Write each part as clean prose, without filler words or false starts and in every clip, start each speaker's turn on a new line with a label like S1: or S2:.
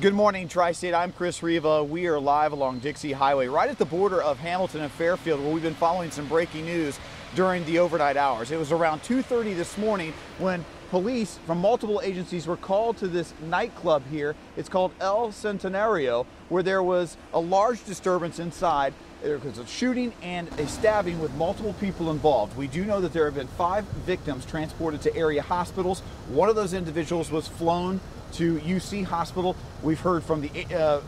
S1: Good morning, Tri-State. I'm Chris Riva. We are live along Dixie Highway, right at the border of Hamilton and Fairfield, where we've been following some breaking news during the overnight hours. It was around 2:30 this morning when police from multiple agencies were called to this nightclub here. It's called El Centenario, where there was a large disturbance inside. There was a shooting and a stabbing with multiple people involved. We do know that there have been 5 victims transported to area hospitals. One of those individuals was flown to UC Hospital. We've heard from the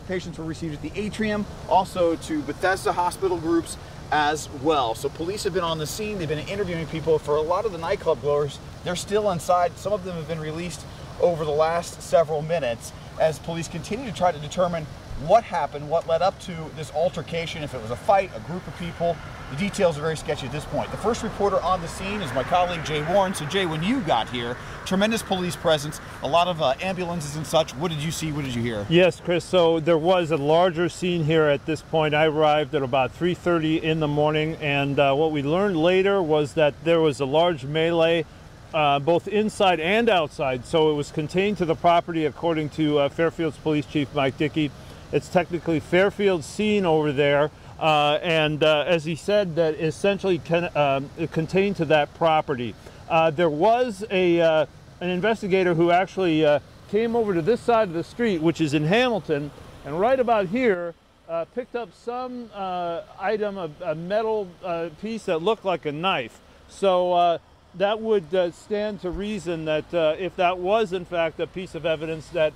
S1: patients were received at the Atrium, also to Bethesda hospital groups as well. So police have been on the scene. They've been interviewing people. For a lot of the nightclub goers, they're still inside. Some of them have been released over the last several minutes as police continue to try to determine what happened, what led up to this altercation, if it was a fight, a group of people. The details are very sketchy at this point. The first reporter on the scene is my colleague, Jay Warren. So Jay, when you got here, tremendous police presence, a lot of ambulances and such. What did you see? What did you hear?
S2: Yes, Chris, so there was a larger scene here at this point. I arrived at about 3:30 in the morning, and what we learned later was that there was a large melee both inside and outside. So it was contained to the property, according to Fairfield's Police Chief Mike Dickey. It's technically Fairfield's scene over there, and as he said, that essentially contained to that property. There was an investigator who actually came over to this side of the street, which is in Hamilton, and right about here picked up some item, a metal piece that looked like a knife. So that would stand to reason that if that was in fact a piece of evidence that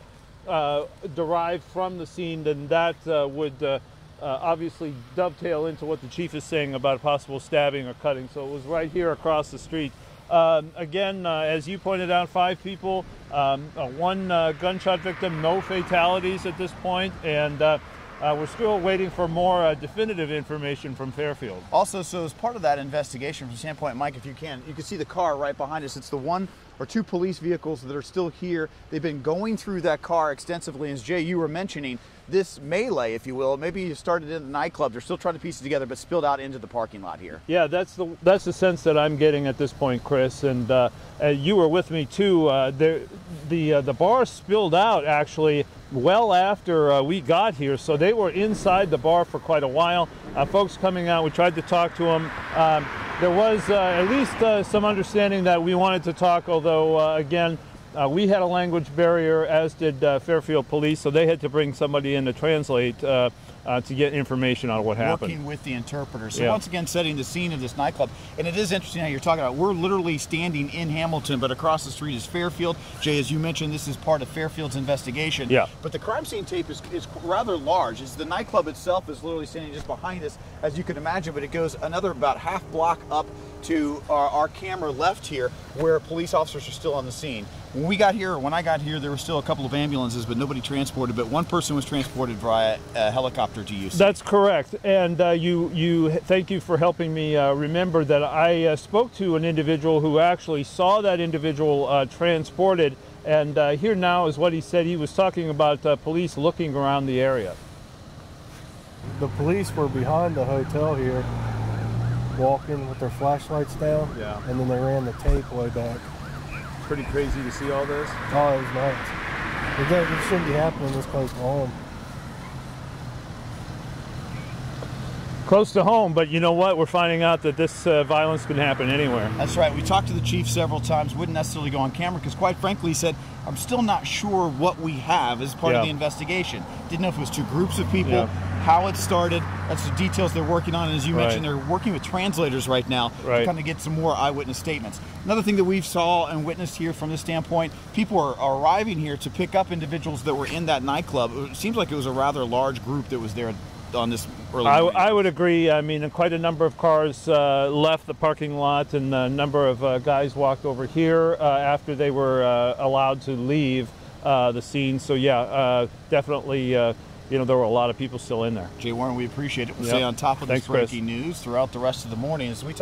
S2: derived from the scene, then that would obviously dovetail into what the chief is saying about a possible stabbing or cutting. So it was right here across the street. Again, as you pointed out, 5 people, 1 gunshot victim, no fatalities at this point, and we're still waiting for more definitive information from Fairfield.
S1: Also, so as part of that investigation, from the standpoint, Mike, if you can see the car right behind us. It's the 1 or 2 police vehicles that are still here. They've been going through that car extensively. As Jay, you were mentioning, this melee, if you will, maybe you started in the nightclub. They're still trying to piece it together, but spilled out into the parking lot here. Yeah,
S2: that's the sense that I'm getting at this point, Chris. And you were with me too. The bar spilled out actually well after we got here, so they were inside the bar for quite a while. Folks coming out, we tried to talk to them. There was at least some understanding that we wanted to talk, although again, we had a language barrier, as did Fairfield Police, so they had to bring somebody in to translate to get information on what happened.
S1: Working with the interpreter. So once again, setting the scene of this nightclub. And it is interesting how you're talking about, we're literally standing in Hamilton, but across the street is Fairfield. Jay, as you mentioned, this is part of Fairfield's investigation.
S2: Yeah.
S1: But the crime scene tape is rather large. The nightclub itself is literally standing just behind us, as you can imagine, but it goes another about half block up to our camera left here, where police officers are still on the scene. When we got here, or when I got here, there were still a couple of ambulances, but nobody transported. But 1 person was transported via a helicopter to UC.
S2: That's correct. And thank you for helping me remember that I spoke to an individual who actually saw that individual transported. And here now is what he said. He was talking about police looking around the area.
S3: The police were behind the hotel here, walking with their flashlights down, and then they ran the tape way back.
S2: Pretty crazy to see all this.
S3: Oh, it was nuts. It shouldn't be happening this close to home.
S2: Close to home, but you know what? We're finding out that this violence can happen anywhere.
S1: That's right. We talked to the chief several times, wouldn't necessarily go on camera because, quite frankly, he said, I'm still not sure what we have as part of the investigation. Didn't know if it was 2 groups of people, how it started. That's the details they're working on. And as you mentioned, they're working with translators right now to kind of get some more eyewitness statements. Another thing that we've saw and witnessed here from this standpoint, people are arriving here to pick up individuals that were in that nightclub. It seems like it was a rather large group that was there on this early morning.
S2: I would agree. I mean, quite a number of cars left the parking lot, and a number of guys walked over here after they were allowed to leave the scene. So yeah, definitely, there were a lot of people still in there.
S1: Jay Warren, we appreciate it. We'll stay on top of this breaking news throughout the rest of the morning as we talk